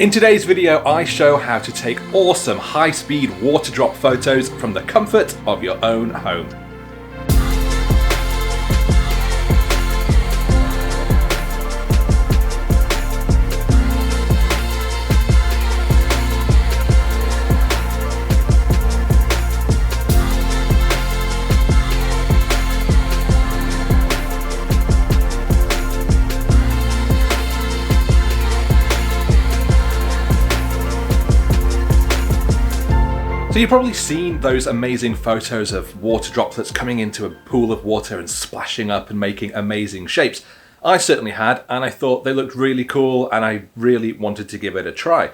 In today's video, I show how to take awesome high-speed water drop photos from the comfort of your own home. So you've probably seen those amazing photos of water droplets coming into a pool of water and splashing up and making amazing shapes. I certainly had, and I thought they looked really cool and I really wanted to give it a try.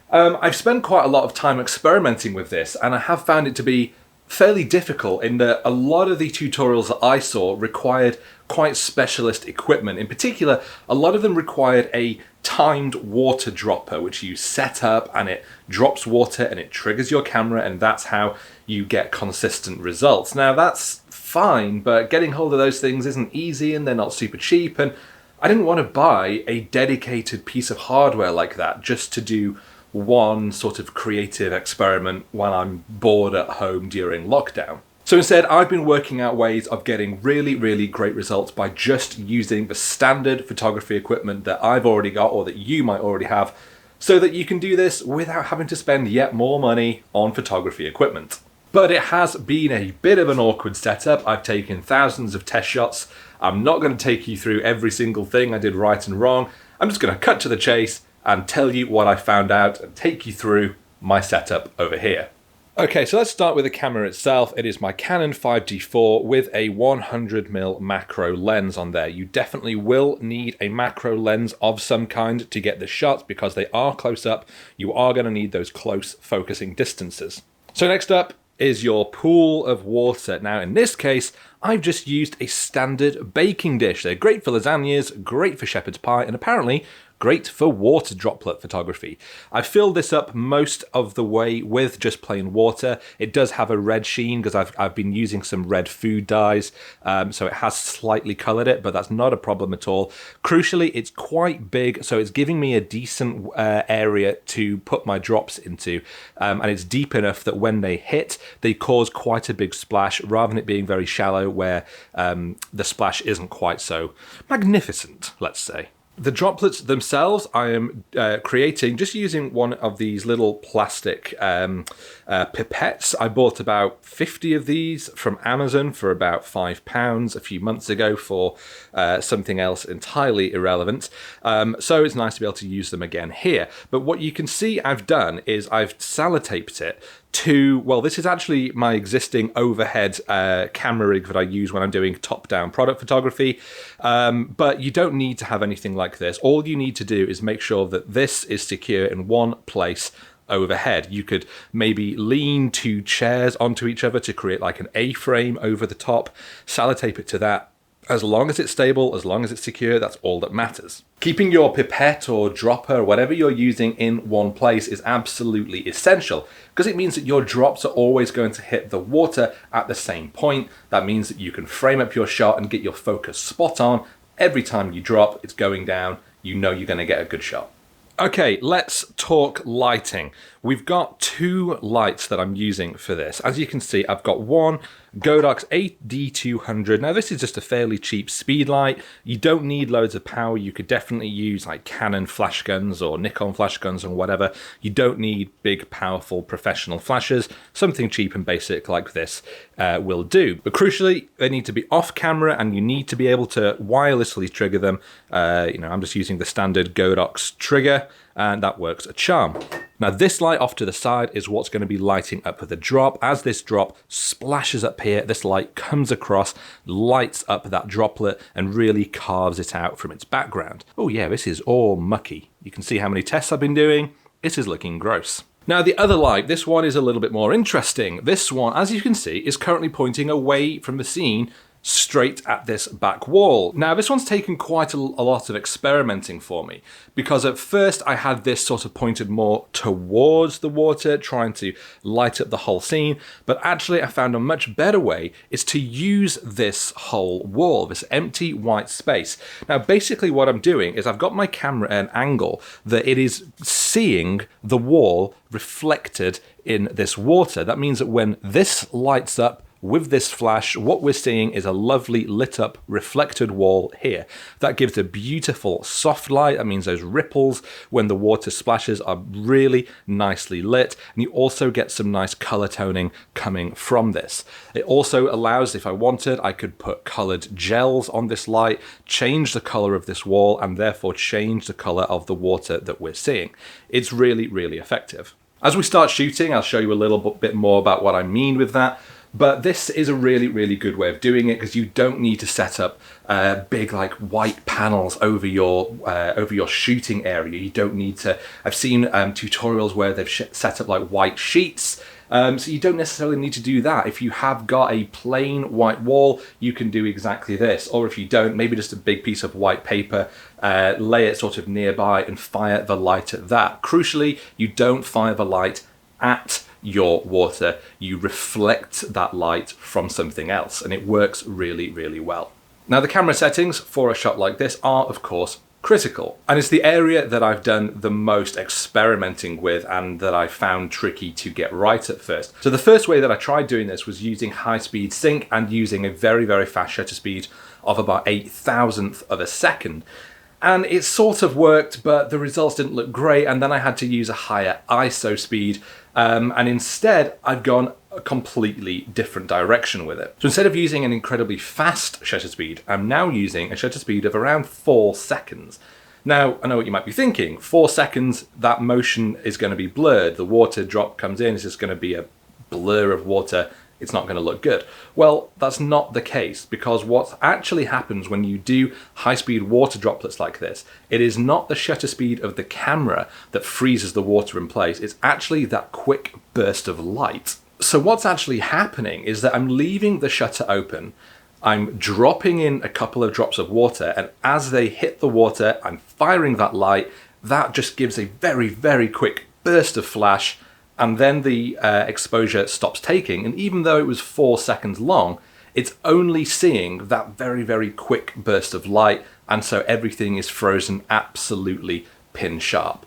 I've spent quite a lot of time experimenting with this, and I have found it to be fairly difficult in that a lot of the tutorials that I saw required quite specialist equipment. In particular, a lot of them required a timed water dropper, which you set up and it drops water and it triggers your camera, and that's how you get consistent results. Now that's fine, but getting hold of those things isn't easy and they're not super cheap, and I didn't want to buy a dedicated piece of hardware like that just to do one sort of creative experiment when I'm bored at home during lockdown. So instead, I've been working out ways of getting really great results by just using the standard photography equipment that I've already got or that you might already have, so that you can do this without having to spend yet more money on photography equipment. But it has been a bit of an awkward setup. I've taken thousands of test shots. I'm not going to take you through every single thing I did right and wrong. I'm just going to cut to the chase and tell you what I found out and take you through my setup over here. Okay, so let's start with the camera itself. It is my Canon 5D4 with a 100mm macro lens on there. You definitely will need a macro lens of some kind to get the shots because they are close up. You are going to need those close focusing distances. So next up is your pool of water. Now in this case, I've just used a standard baking dish. They're great for lasagnas, great for shepherd's pie, and apparently great for water droplet photography. I filled this up most of the way with just plain water. It does have a red sheen because I've been using some red food dyes, so it has slightly colored it, but that's not a problem at all. Crucially, it's quite big, so it's giving me a decent area to put my drops into, and it's deep enough that when they hit, they cause quite a big splash rather than it being very shallow where the splash isn't quite so magnificent, let's say. The droplets themselves I am creating just using one of these little plastic pipettes. I bought about 50 of these from Amazon for about £5 a few months ago for something else entirely irrelevant. So it's nice to be able to use them again here. But what you can see I've done is I've sellotaped it to, well, this is actually my existing overhead camera rig that I use when I'm doing top-down product photography, but you don't need to have anything like this. All you need to do is make sure that this is secure in one place overhead. You could maybe lean two chairs onto each other to create like an A-frame over the top, sellotape it to that. As long as it's stable, as long as it's secure, that's all that matters. Keeping your pipette or dropper, whatever you're using in one place is absolutely essential because it means that your drops are always going to hit the water at the same point. That means that you can frame up your shot and get your focus spot on. Every time you drop, it's going down. You know you're going to get a good shot. Okay, let's talk lighting. We've got two lights that I'm using for this. As you can see, I've got one Godox AD200. Now this is just a fairly cheap speed light. You don't need loads of power. You could definitely use like Canon flash guns or Nikon flash guns or whatever. You don't need big, powerful professional flashes. Something cheap and basic like this will do. But crucially, they need to be off camera and you need to be able to wirelessly trigger them. I'm just using the standard Godox trigger, and that works a charm. Now this light off to the side is what's going to be lighting up the drop. As this drop splashes up here, this light comes across, lights up that droplet and really carves it out from its background. Oh yeah, this is all mucky. You can see how many tests I've been doing. This is looking gross. Now the other light, this one is a little bit more interesting. This one, as you can see, is currently pointing away from the scene straight at this back wall. Now this one's taken quite a lot of experimenting for me, because at first I had this sort of pointed more towards the water, trying to light up the whole scene, but actually I found a much better way is to use this whole wall, this empty white space. Now basically what I'm doing is I've got my camera at an angle that it is seeing the wall reflected in this water. That means that when this lights up with this flash, what we're seeing is a lovely lit up reflected wall here. That gives a beautiful soft light. That means those ripples when the water splashes are really nicely lit, and you also get some nice color toning coming from this. It also allows, if I wanted, I could put colored gels on this light, change the color of this wall, and therefore change the color of the water that we're seeing. It's really, really effective. As we start shooting, I'll show you a little bit more about what I mean with that. But this is a really, really good way of doing it, because you don't need to set up big like white panels over your shooting area. You don't need to. I've seen tutorials where they've set up like white sheets. So you don't necessarily need to do that. If you have got a plain white wall, you can do exactly this. Or if you don't, maybe just a big piece of white paper, lay it sort of nearby and fire the light at that. Crucially, you don't fire the light at your water, you reflect that light from something else, and it works really, really well. Now the camera settings for a shot like this are of course critical, and it's the area that I've done the most experimenting with and that I found tricky to get right at first. So the first way that I tried doing this was using high-speed sync and using a very, very fast shutter speed of about 1/1000th of a second. And it sort of worked, but the results didn't look great, and then I had to use a higher ISO speed, and instead I've gone a completely different direction with it. So instead of using an incredibly fast shutter speed, I'm now using a shutter speed of around 4 seconds. Now, I know what you might be thinking, 4 seconds, that motion is going to be blurred, the water drop comes in, it's just going to be a blur of water, it's not going to look good. Well, that's not the case, because what actually happens when you do high-speed water droplets like this, it is not the shutter speed of the camera that freezes the water in place, it's actually that quick burst of light. So what's actually happening is that I'm leaving the shutter open, I'm dropping in a couple of drops of water, and as they hit the water, I'm firing that light, that just gives a very, very quick burst of flash, and then the exposure stops taking, and even though it was 4 seconds long, it's only seeing that very, very quick burst of light, and so everything is frozen absolutely pin sharp.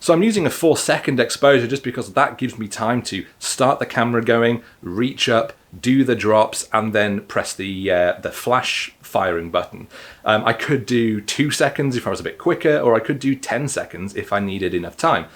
So I'm using a 4-second exposure just because that gives me time to start the camera going, reach up, do the drops, and then press the flash firing button. I could do 2 seconds if I was a bit quicker, or I could do 10 seconds if I needed enough time.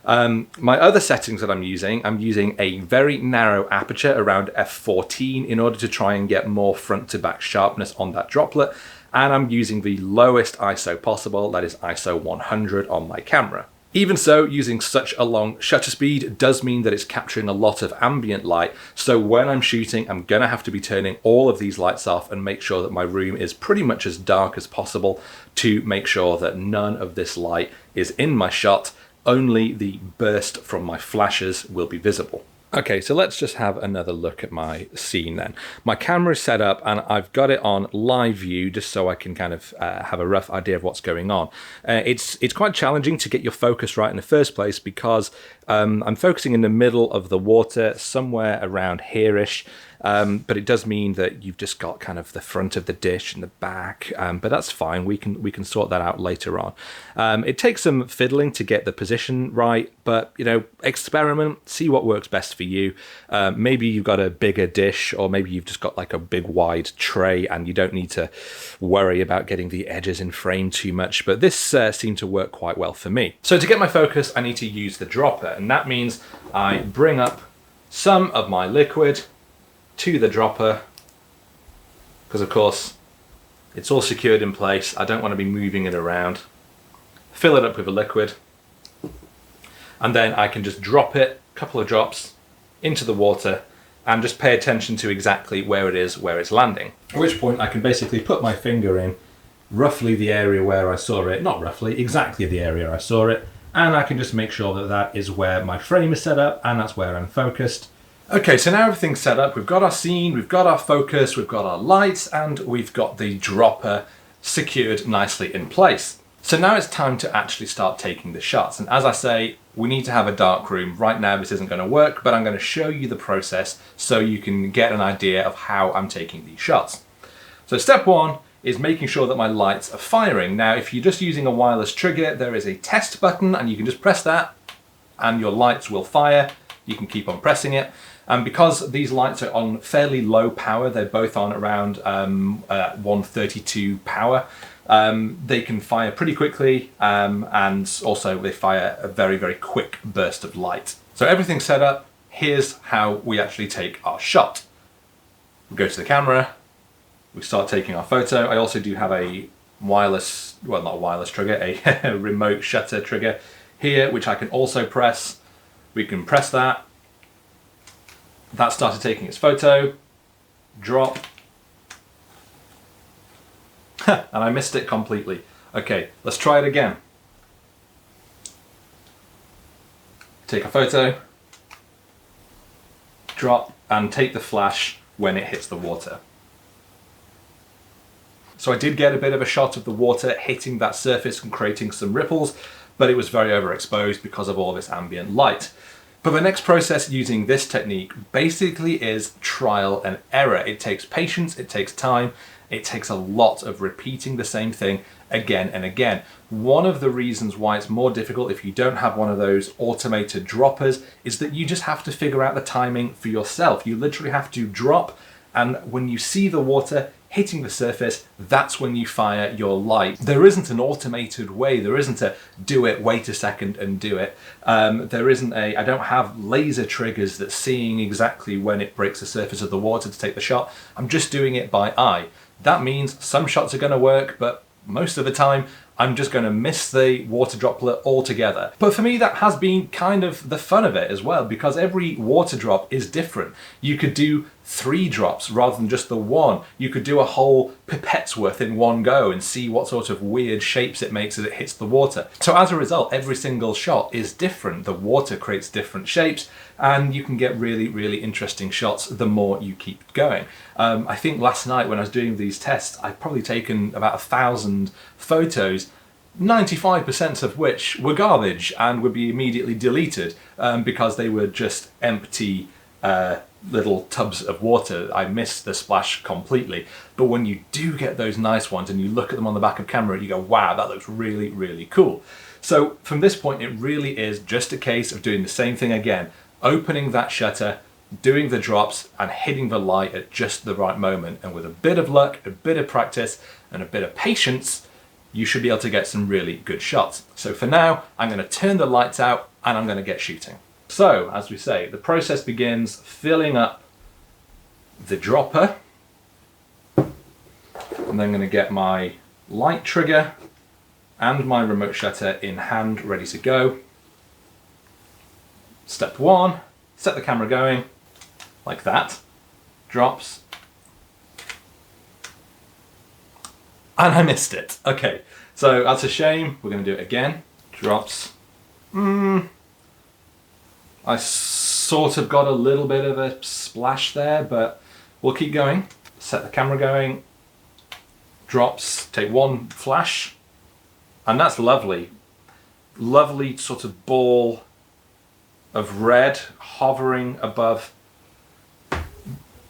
My other settings that I'm using a very narrow aperture around f14 in order to try and get more front to back sharpness on that droplet, and I'm using the lowest ISO possible, that is ISO 100 on my camera. Even so, using such a long shutter speed does mean that it's capturing a lot of ambient light, so when I'm shooting I'm gonna have to be turning all of these lights off and make sure that my room is pretty much as dark as possible to make sure that none of this light is in my shot. Only the burst from my flashes will be visible. Okay, so let's just have another look at my scene then. My camera is set up and I've got it on live view just so I can kind of have a rough idea of what's going on. It's quite challenging to get your focus right in the first place because I'm focusing in the middle of the water, somewhere around here-ish. But it does mean that you've just got kind of the front of the dish and the back, but that's fine. We can sort that out later on. It takes some fiddling to get the position right, but you know, experiment, see what works best for you. Maybe you've got a bigger dish, or maybe you've just got like a big wide tray and you don't need to worry about getting the edges in frame too much, but this seemed to work quite well for me. So to get my focus, I need to use the dropper, and that means I bring up some of my liquid to the dropper, because of course it's all secured in place. I don't want to be moving it around. Fill it up with a liquid, and then I can just drop it, a couple of drops, into the water and just pay attention to exactly where it is, where it's landing. At which point I can basically put my finger in roughly the area where I saw it, not roughly, exactly the area I saw it, and I can just make sure that that is where my frame is set up and that's where I'm focused. Okay, so now everything's set up. We've got our scene, we've got our focus, we've got our lights, and we've got the dropper secured nicely in place. So now it's time to actually start taking the shots. And as I say, we need to have a dark room. Right now this isn't going to work, but I'm going to show you the process so you can get an idea of how I'm taking these shots. So step one is making sure that my lights are firing. Now, if you're just using a wireless trigger, there is a test button and you can just press that and your lights will fire. You can keep on pressing it. And because these lights are on fairly low power, they're both on around 132 power, they can fire pretty quickly, and also they fire a very, very quick burst of light. So everything's set up. Here's how we actually take our shot. We go to the camera, we start taking our photo. I also do have a wireless, well, not a wireless trigger, a remote shutter trigger here, which I can also press. We can press that. That started taking its photo, drop, and I missed it completely. Okay, let's try it again. Take a photo, drop, and take the flash when it hits the water. So I did get a bit of a shot of the water hitting that surface and creating some ripples, but it was very overexposed because of all this ambient light. But the next process using this technique basically is trial and error. It takes patience, it takes time, it takes a lot of repeating the same thing again and again. One of the reasons why it's more difficult if you don't have one of those automated droppers is that you just have to figure out the timing for yourself. You literally have to drop, and when you see the water hitting the surface, that's when you fire your light. There isn't an automated way. There isn't a do it, wait a second and do it. There isn't a, I don't have laser triggers that's seeing exactly when it breaks the surface of the water to take the shot. I'm just doing it by eye. That means some shots are going to work, but most of the time I'm just going to miss the water droplet altogether. But for me, that has been kind of the fun of it as well, because every water drop is different. You could do 3 drops rather than just the 1. You could do a whole pipette's worth in one go and see what sort of weird shapes it makes as it hits the water. So as a result, every single shot is different. The water creates different shapes, and you can get really, really interesting shots the more you keep going. I think last night when I was doing these tests, I'd probably taken about 1,000 photos, 95% of which were garbage and would be immediately deleted because they were just empty little tubs of water. I missed the splash completely. But when you do get those nice ones and you look at them on the back of camera, you go, wow, that looks really, really cool. So from this point, it really is just a case of doing the same thing again, opening that shutter, doing the drops and hitting the light at just the right moment. And with a bit of luck, a bit of practice and a bit of patience, you should be able to get some really good shots. So for now, I'm going to turn the lights out and I'm going to get shooting. So, as we say, the process begins filling up the dropper. And then I'm going to get my light trigger and my remote shutter in hand, ready to go. Step 1, set the camera going, like that. Drops. And I missed it. Okay, so that's a shame. We're going to do it again. Drops. I sort of got a little bit of a splash there, but we'll keep going. Set the camera going. Drops. Take one flash. And that's lovely. Lovely sort of ball of red hovering above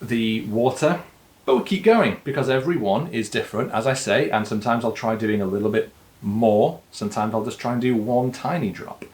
the water. But we'll keep going because every one is different, as I say, and sometimes I'll try doing a little bit more. Sometimes I'll just try and do one tiny drop.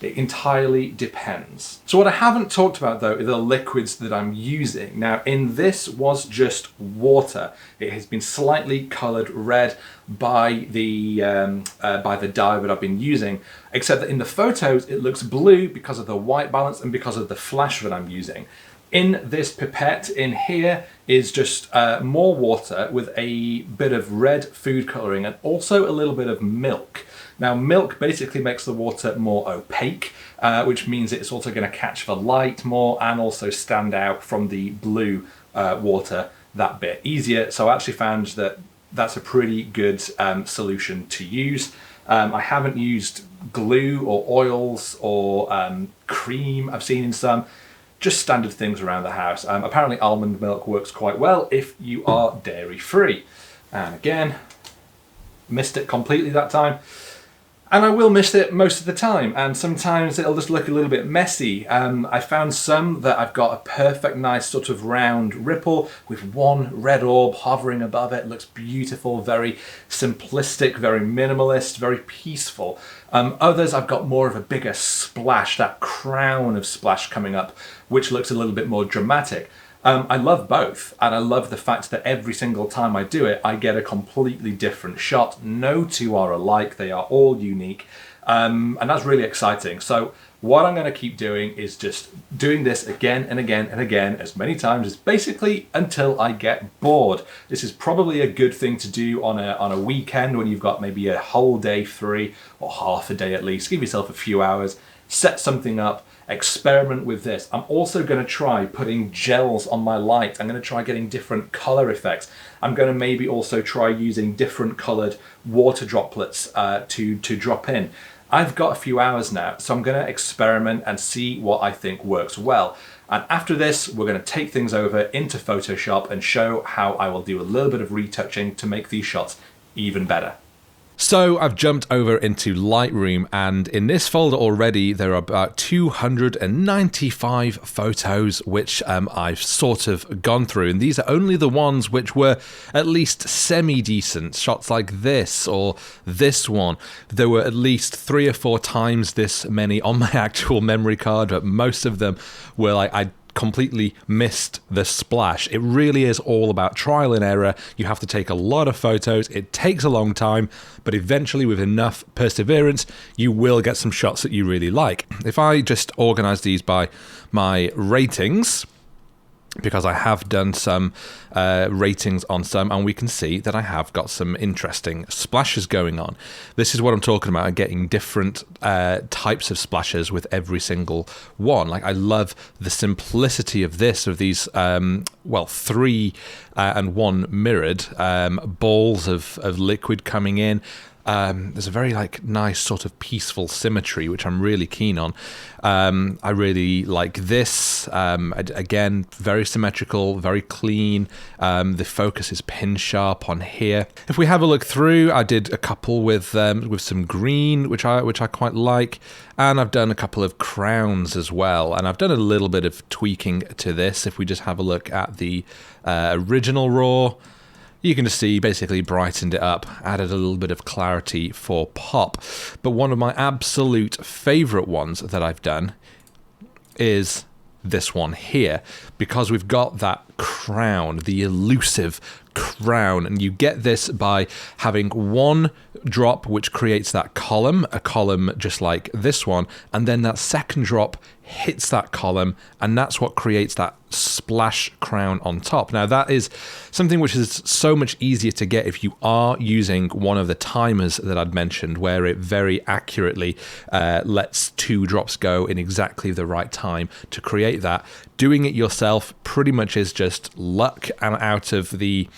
It entirely depends. So what I haven't talked about though are the liquids that I'm using. Now in this was just water. It has been slightly colored red by the dye that I've been using, except that in the photos it looks blue because of the white balance and because of the flash that I'm using. In this pipette in here is just more water with a bit of red food coloring and also a little bit of milk. Now milk basically makes the water more opaque, which means it's also going to catch the light more and also stand out from the blue water that bit easier. So I actually found that that's a pretty good solution to use. I haven't used glue or oils or cream I've seen in some. just standard things around the house. Apparently almond milk works quite well if you are dairy free. And again, missed it completely that time. And I will miss it most of the time, and sometimes it'll just look a little bit messy. I found some that I've got a perfect nice sort of round ripple with one red orb hovering above it. It looks beautiful, very simplistic, very minimalist, very peaceful. Others I've got more of a bigger splash, that crown of splash coming up, which looks a little bit more dramatic. I love both, and I love the fact that every single time I do it, I get a completely different shot. No two are alike, they are all unique, and that's really exciting. So what I'm going to keep doing is just doing this again and again and again as many times as basically until I get bored. This is probably a good thing to do on a weekend when you've got maybe a whole day free, or half a day at least. Give yourself a few hours, set something up, experiment with this. I'm also going to try putting gels on my light. I'm going to try getting different color effects. I'm going to maybe also try using different colored water droplets to drop in. I've got a few hours now, so I'm going to experiment and see what I think works well. And after this, we're going to take things over into Photoshop and show how I will do a little bit of retouching to make these shots even better. So I've jumped over into Lightroom, and in this folder already there are about 295 photos which I've sort of gone through, and these are only the ones which were at least semi-decent. Shots like this or this one, there were at least 3 or 4 times this many on my actual memory card, but most of them were like I completely missed the splash. It really is all about trial and error. You have to take a lot of photos. It takes a long time, but eventually with enough perseverance, you will get some shots that you really like. If I just organize these by my ratings, because I have done some ratings on some, and we can see that I have got some interesting splashes going on. This is what I'm talking about, getting different types of splashes with every single one. Like, I love the simplicity of this, of these, well, 3 and 1 mirrored balls of liquid coming in. There's a very nice sort of peaceful symmetry, which I'm really keen on. I really like this. Again, very symmetrical, very clean. The focus is pin sharp on here. If we have a look through, I did a couple with some green, which I quite like, and I've done a couple of crowns as well. And I've done a little bit of tweaking to this. If we just have a look at the original RAW, you can just see basically brightened it up, added a little bit of clarity for pop. But one of my absolute favorite ones that I've done is this one here, because we've got that crown, the elusive crown, and you get this by having one drop which creates that column, a column just like this one, and then that second drop hits that column, and that's what creates that splash crown on top. Now, that is something which is so much easier to get if you are using one of the timers that I'd mentioned, where it very accurately lets 2 drops go in exactly the right time to create that. Doing it yourself pretty much is just luck, and out of the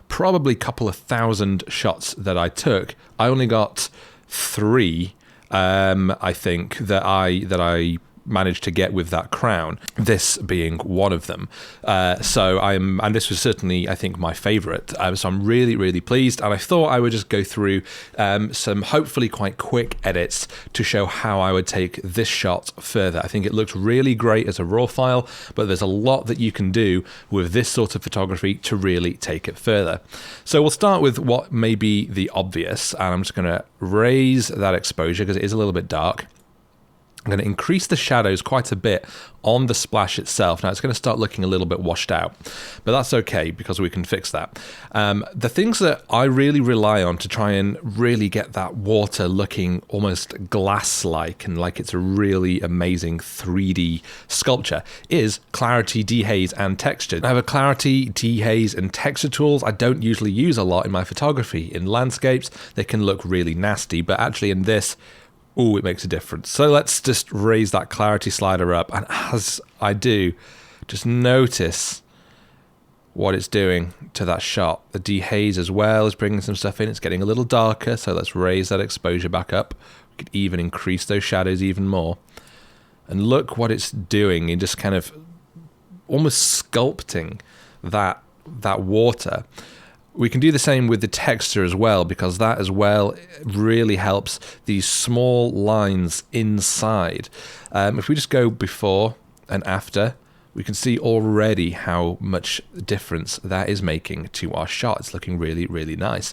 probably couple of thousand shots that I took, I only got 3, I think, that I managed to get with that crown, this being one of them. And this was certainly, I think, my favorite. So I'm really, really pleased, and I thought I would just go through some hopefully quite quick edits to show how I would take this shot further. I think it looked really great as a raw file, but there's a lot that you can do with this sort of photography to really take it further. So we'll start with what may be the obvious, and I'm just going to raise that exposure because it is a little bit dark. I'm going to increase the shadows quite a bit on the splash itself. Now, it's going to start looking a little bit washed out, but that's okay because we can fix that. The things that I really rely on to try and really get that water looking almost glass-like and like it's a really amazing 3D sculpture is clarity, dehaze, and texture. I have a clarity, dehaze, and texture tools I don't usually use a lot in my photography. In landscapes, they can look really nasty, but actually in this, ooh, it makes a difference. So let's just raise that clarity slider up, and as I do, just notice what it's doing to that shot. The dehaze as well is bringing some stuff in. It's getting a little darker, so let's raise that exposure back up. We could even increase those shadows even more. And look what it's doing in just kind of almost sculpting that water. We can do the same with the texture as well, because that as well really helps these small lines inside. If we just go before and after, we can see already how much difference that is making to our shot. It's looking really, really nice.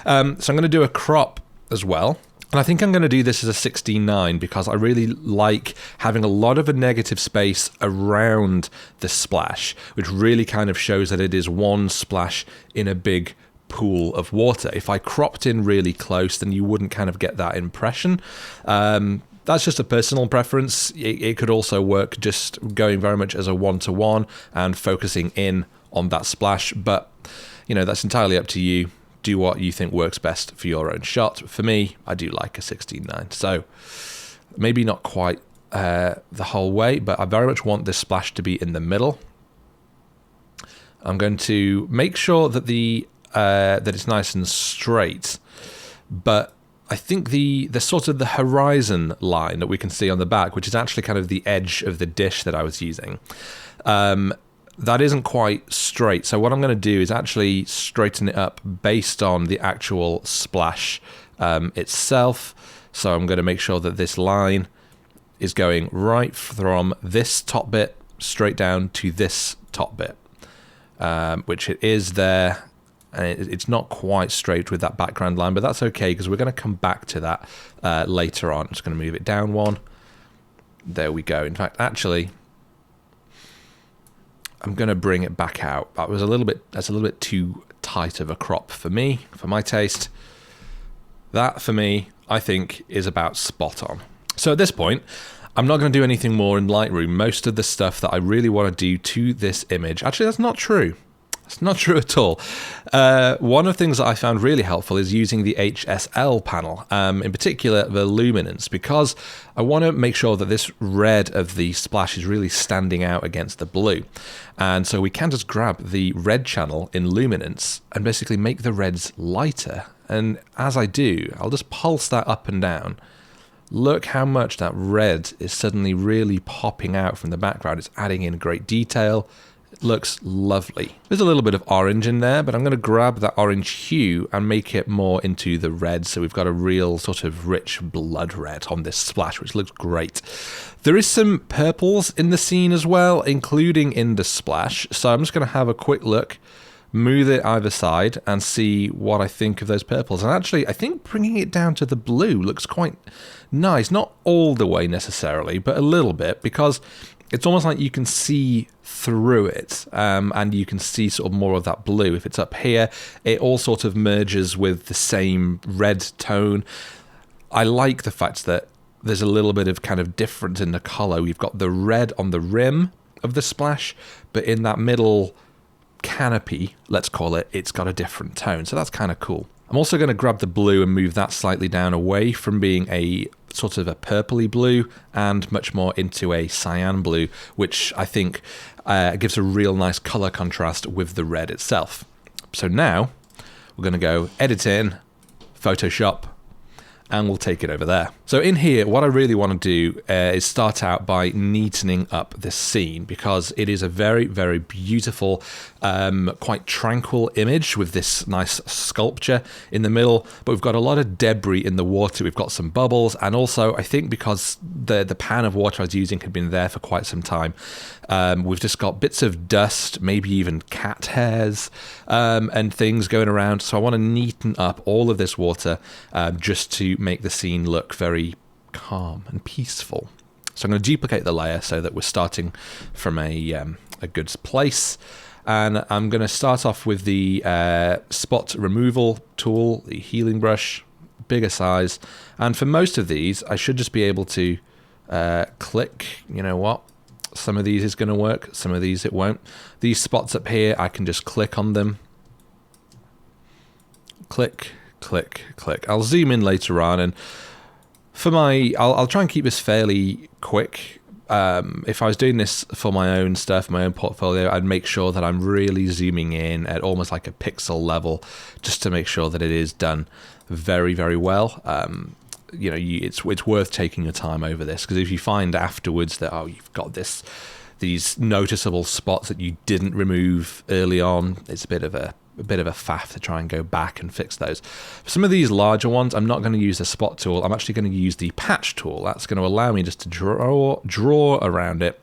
So I'm going to do a crop as well. And I think I'm going to do this as a 16:9 because I really like having a lot of a negative space around the splash, which really kind of shows that it is one splash in a big pool of water. If I cropped in really close, then you wouldn't kind of get that impression. That's just a personal preference. It could also work just going very much as a one-to-one and focusing in on that splash. But, you know, that's entirely up to you. Do what you think works best for your own shot. For me, I do like a 16:9. So maybe not quite the whole way, but I very much want this splash to be in the middle. I'm going to make sure that that it's nice and straight, but I think the sort of the horizon line that we can see on the back, which is actually kind of the edge of the dish that I was using, that isn't quite straight. So what I'm going to do is actually straighten it up based on the actual splash itself. So I'm going to make sure that this line is going right from this top bit straight down to this top bit, which it is there. And it's not quite straight with that background line, but that's okay because we're going to come back to that later on. I'm just going to move it down one. There we go. In fact, actually, I'm going to bring it back out. That's a little bit too tight of a crop for me, for my taste. That, for me, I think is about spot on. So at this point, I'm not going to do anything more in Lightroom. Most of the stuff that I really want to do to this image, actually, that's not true. It's not true at all. One of the things that I found really helpful is using the HSL panel, in particular the Luminance, because I want to make sure that this red of the splash is really standing out against the blue. And so we can just grab the red channel in Luminance and basically make the reds lighter. And as I do, I'll just pulse that up and down. Look how much that red is suddenly really popping out from the background. It's adding in great detail. Looks lovely. There's a little bit of orange in there, but I'm going to grab that orange hue and make it more into the red, so we've got a real sort of rich blood red on this splash, which looks great. There is some purples in the scene as well, including in the splash, so I'm just going to have a quick look, move it either side, and see what I think of those purples. And actually, I think bringing it down to the blue looks quite nice. Not all the way necessarily, but a little bit, because it's almost like you can see through it, and you can see sort of more of that blue. If it's up here, it all sort of merges with the same red tone. I like the fact that there's a little bit of kind of difference in the color. We've got the red on the rim of the splash, but in that middle canopy, let's call it, it's got a different tone. So that's kind of cool. I'm also going to grab the blue and move that slightly down away from being a sort of a purpley blue and much more into a cyan blue, which I think gives a real nice color contrast with the red itself. So now we're going to go edit in, Photoshop, and we'll take it over there. So in here, what I really want to do is start out by neatening up this scene, because it is a very, very beautiful, quite tranquil image with this nice sculpture in the middle, but we've got a lot of debris in the water. We've got some bubbles, and also I think because the pan of water I was using had been there for quite some time, we've just got bits of dust, maybe even cat hairs, and things going around. So I want to neaten up all of this water just to make the scene look very calm and peaceful. So I'm going to duplicate the layer so that we're starting from a good place. And I'm going to start off with the spot removal tool, the healing brush, bigger size. And for most of these, I should just be able to click. You know what? Some of these is going to work, some of these it won't. These spots up here, I can just click on them. Click, click, click. I'll zoom in later on, and for I'll try and keep this fairly quick. If I was doing this for my own stuff, my own portfolio, I'd make sure that I'm really zooming in at almost like a pixel level, just to make sure that it is done very, very well. you know, it's worth taking your time over this, because if you find afterwards that, oh, you've got these noticeable spots that you didn't remove early on, it's a bit of a faff to try and go back and fix those. For some of these larger ones, I'm not going to use the spot tool. I'm actually going to use the patch tool. That's going to allow me just to draw around it,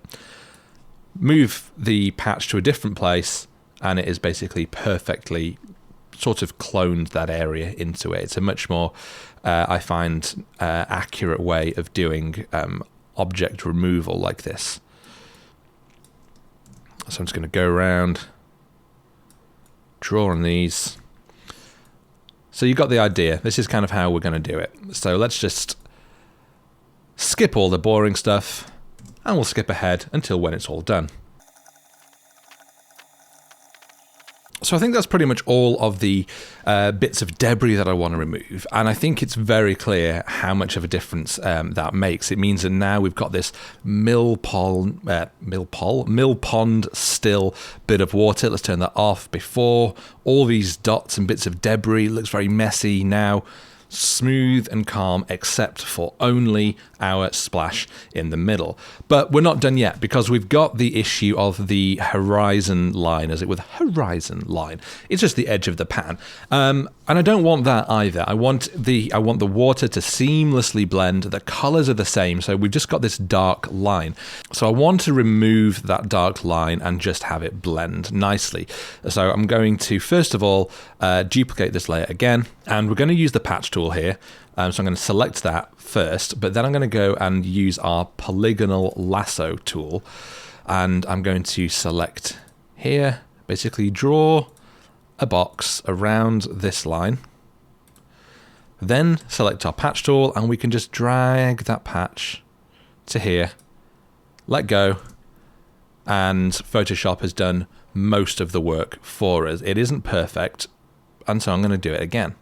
move the patch to a different place, and it is basically perfectly sort of cloned that area into it. It's a much more, I find, accurate way of doing object removal like this. So I'm just going to go around, draw on these. So you got the idea. This is kind of how we're going to do it. So let's just skip all the boring stuff, and we'll skip ahead until when it's all done. So I think that's pretty much all of the bits of debris that I want to remove, and I think it's very clear how much of a difference that makes. It means that now we've got this mill pond still bit of water. Let's turn that off. Before, all these dots and bits of debris looks very messy. Now, smooth and calm, except for only our splash in the middle. But we're not done yet, because we've got the issue of the horizon line, as it with horizon line. It's just the edge of the pan, and I don't want that either. I want the water to seamlessly blend. The colors are the same, so we've just got this dark line. So I want to remove that dark line and just have it blend nicely. So I'm going to first of all duplicate this layer again, and we're going to use the patch tool here. So I'm going to select that first, but then I'm going to go and use our polygonal lasso tool, and I'm going to select here, basically draw a box around this line, then select our patch tool, and we can just drag that patch to here, let go, and Photoshop has done most of the work for us. It isn't perfect, and so I'm going to do it again.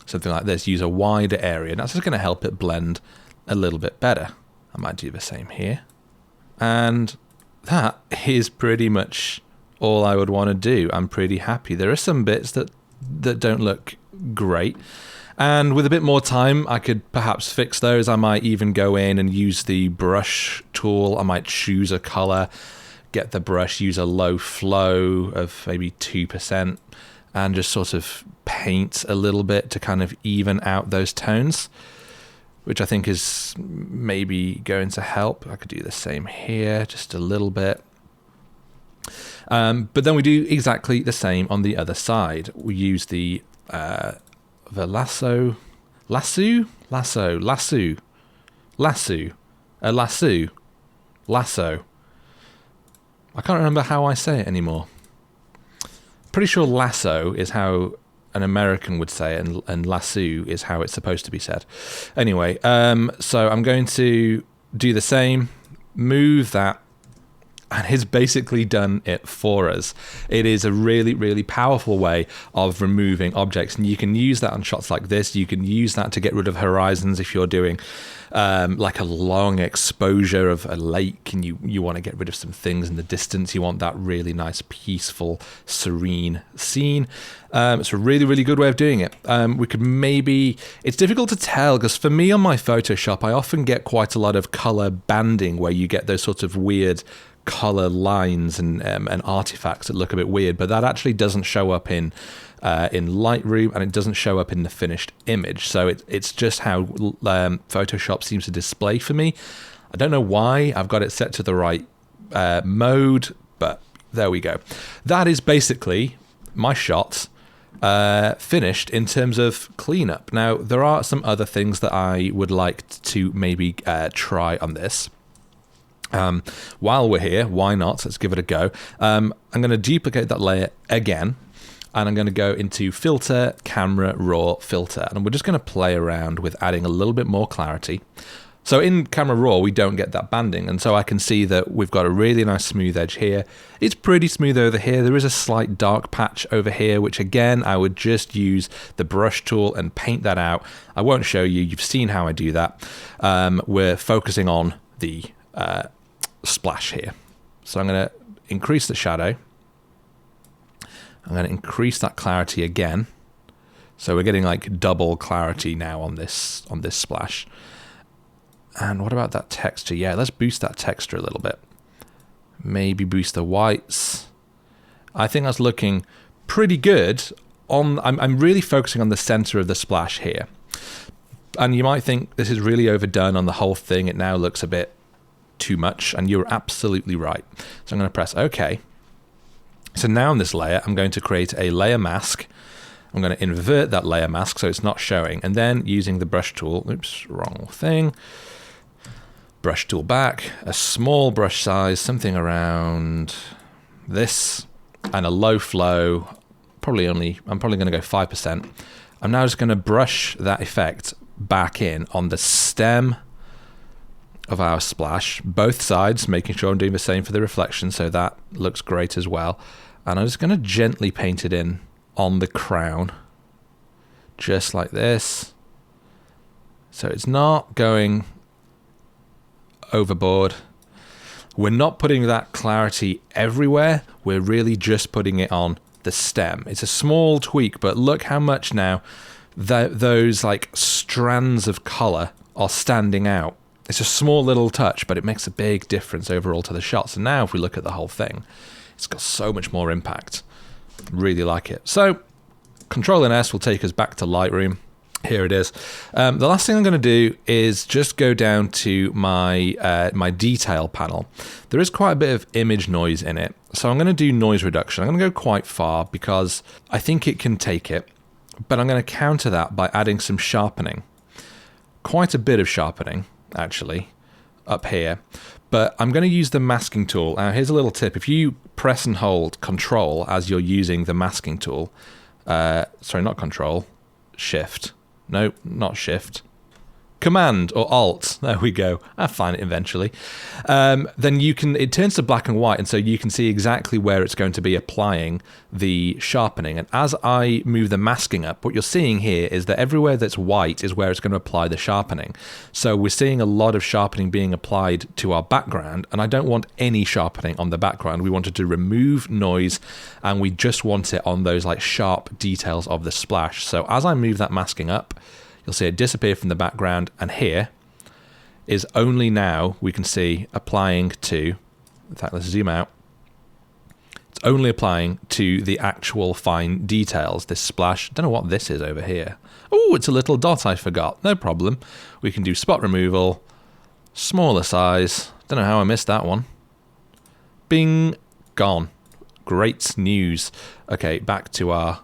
Something like this, use a wider area. That's just going to help it blend a little bit better. I might do the same here. And that is pretty much all I would want to do. I'm pretty happy. There are some bits that don't look great, and with a bit more time I could perhaps fix those. I might even go in and use the brush tool. I might choose a color, get the brush, use a low flow of maybe 2%, and just sort of paint a little bit to kind of even out those tones, which I think is maybe going to help. I could do the same here, just a little bit. But then we do exactly the same on the other side. We use the lasso. I can't remember how I say it anymore. Pretty sure lasso is how an American would say it, and lasso is how it's supposed to be said. Anyway, so I'm going to do the same, move that, and it's basically done it for us. It is a really, really powerful way of removing objects, and you can use that on shots like this. You can use that to get rid of horizons if you're doing like a long exposure of a lake, and you want to get rid of some things in the distance. You want that really nice, peaceful, serene scene. It's a really, really good way of doing it. We could maybe, it's difficult to tell, because for me on my Photoshop, I often get quite a lot of color banding, where you get those sorts of weird color lines and artifacts that look a bit weird, but that actually doesn't show up in Lightroom, and it doesn't show up in the finished image. So it's just how Photoshop seems to display for me. I don't know why. I've got it set to the right mode, but there we go. That is basically my shot finished in terms of cleanup. Now, there are some other things that I would like to maybe try on this. While we're here, why not? Let's give it a go. I'm going to duplicate that layer again, and I'm going to go into Filter, Camera, Raw, Filter, and we're just going to play around with adding a little bit more clarity. So in Camera Raw, we don't get that banding, and so I can see that we've got a really nice smooth edge here. It's pretty smooth over here. There is a slight dark patch over here, which again, I would just use the brush tool and paint that out. I won't show you. You've seen how I do that. We're focusing on the splash here. So I'm going to increase the shadow. I'm going to increase that clarity again. So we're getting like double clarity now on this splash. And what about that texture? Yeah, let's boost that texture a little bit. Maybe boost the whites. I think that's looking pretty good. I'm really focusing on the center of the splash here. And you might think this is really overdone on the whole thing. It now looks a bit too much, and you're absolutely right. So I'm going to press OK. So now in this layer, I'm going to create a layer mask. I'm going to invert that layer mask so it's not showing. And then using the brush tool, oops, wrong thing. Brush tool back, a small brush size, something around this, and a low flow, I'm probably going to go 5%. I'm now just going to brush that effect back in on the stem of our splash, both sides, making sure I'm doing the same for the reflection, so that looks great as well. And I'm just going to gently paint it in on the crown, just like this. So it's not going overboard. We're not putting that clarity everywhere. We're really just putting it on the stem. It's a small tweak, but look how much now those like strands of color are standing out. It's a small little touch, but it makes a big difference overall to the shot. So now if we look at the whole thing, it's got so much more impact. Really like it. So Control and S will take us back to Lightroom. Here it is. The last thing I'm going to do is just go down to my my detail panel. There is quite a bit of image noise in it, so I'm going to do noise reduction. I'm going to go quite far because I think it can take it, but I'm going to counter that by adding some sharpening. Quite a bit of sharpening, actually, up here. But I'm going to use the masking tool. Now, here's a little tip. If you press and hold Control as you're using the masking tool, sorry, not Control, Shift. No, not Shift. Command or Alt. There we go. I'll find it eventually. Then you can. It turns to black and white, and so you can see exactly where it's going to be applying the sharpening. And as I move the masking up, what you're seeing here is that everywhere that's white is where it's going to apply the sharpening. So we're seeing a lot of sharpening being applied to our background, and I don't want any sharpening on the background. We wanted to remove noise, and we just want it on those like sharp details of the splash. So as I move that masking up, you'll see it disappear from the background, and here is only now we can see applying to, in fact, let's zoom out. It's only applying to the actual fine details, this splash. Don't know what this is over here. Oh, it's a little dot I forgot. No problem. We can do spot removal, smaller size. Don't know how I missed that one. Bing, gone. Great news. Okay, back to our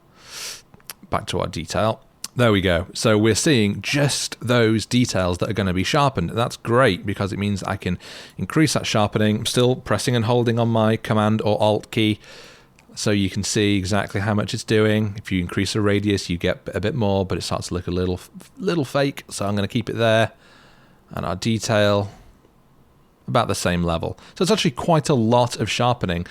detail. There we go. So we're seeing just those details that are going to be sharpened. That's great because it means I can increase that sharpening. I'm still pressing and holding on my Command or Alt key so you can see exactly how much it's doing. If you increase the radius, you get a bit more, but it starts to look a little fake. So I'm going to keep it there. And our detail, about the same level. So it's actually quite a lot of sharpening,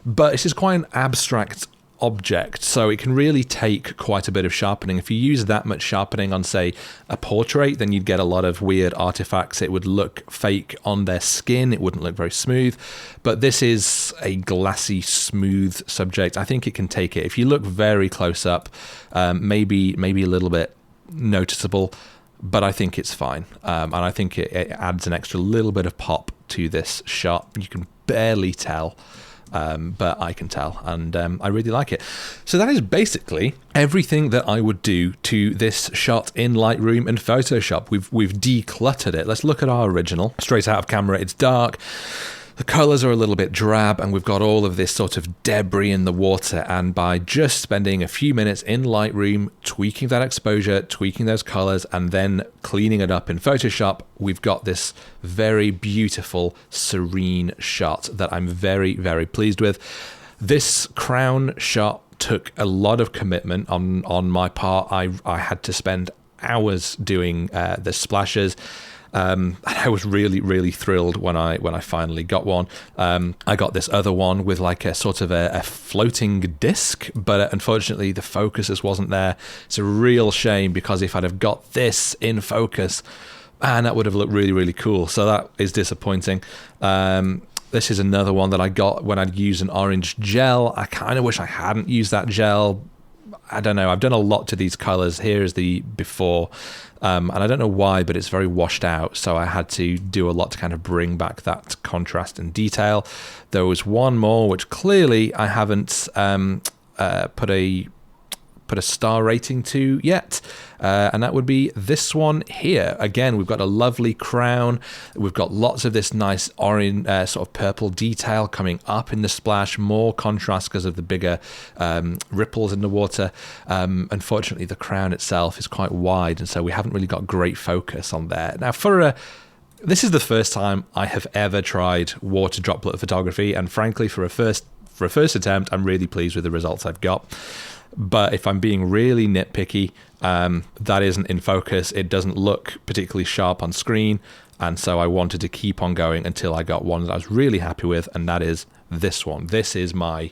but this is quite an abstract object, so it can really take quite a bit of sharpening. If you use that much sharpening on, say, a portrait, then you'd get a lot of weird artifacts. It would look fake on their skin. It wouldn't look very smooth. But this is a glassy, smooth subject. I think it can take it. If you look very close up, maybe a little bit noticeable, but I think it's fine. And I think it adds an extra little bit of pop to this shot. You can barely tell. But I can tell, and I really like it. So that is basically everything that I would do to this shot in Lightroom and Photoshop. We've decluttered it. Let's look at our original. Straight out of camera, it's dark. The colors are a little bit drab, and we've got all of this sort of debris in the water. And by just spending a few minutes in Lightroom, tweaking that exposure, tweaking those colors, and then cleaning it up in Photoshop, we've got this very beautiful, serene shot that I'm very, very pleased with. This crown shot took a lot of commitment on my part. I had to spend hours doing the splashes. I was really, really thrilled when I finally got one. I got this other one with like a sort of a floating disc, but unfortunately the focus just wasn't there. It's a real shame because if I'd have got this in focus, man, that would have looked really, really cool. So that is disappointing. This is another one that I got when I'd used an orange gel. I kind of wish I hadn't used that gel. I don't know, I've done a lot to these colors. Here is the before, and I don't know why, but it's very washed out, so I had to do a lot to kind of bring back that contrast and detail. There was one more which clearly I haven't put a star rating to yet, and that would be this one here. Again, we've got a lovely crown, we've got lots of this nice orange sort of purple detail coming up in the splash, more contrast because of the bigger ripples in the water. Unfortunately, the crown itself is quite wide, and so we haven't really got great focus on there. Now, this is the first time I have ever tried water droplet photography, and frankly, for a first attempt, I'm really pleased with the results I've got. But if I'm being really nitpicky, that isn't in focus. It doesn't look particularly sharp on screen, and so I wanted to keep on going until I got one that I was really happy with, and that is this one. This is my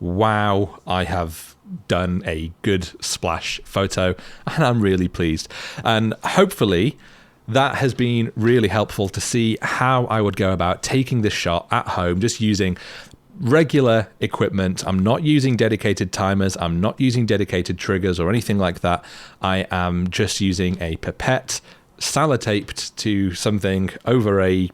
wow, I have done a good splash photo, and I'm really pleased. And hopefully that has been really helpful to see how I would go about taking this shot at home, just using regular equipment. I'm not using dedicated timers, I'm not using dedicated triggers or anything like that. I am just using a pipette sellotaped to something over a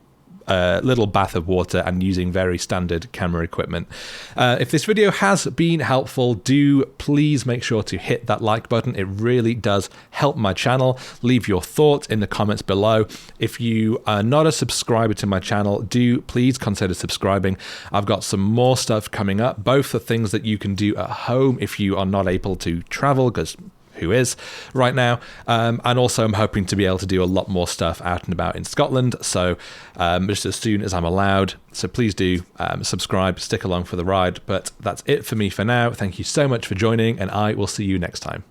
little bath of water and using very standard camera equipment. If this video has been helpful, do please make sure to hit that like button. It really does help my channel. Leave your thoughts in the comments below. If you are not a subscriber to my channel, do please consider subscribing. I've got some more stuff coming up, both the things that you can do at home if you are not able to travel, because who is right now, and also I'm hoping to be able to do a lot more stuff out and about in Scotland, so just as soon as I'm allowed. So please do subscribe, stick along for the ride. But that's it for me for now. Thank you so much for joining, and I will see you next time.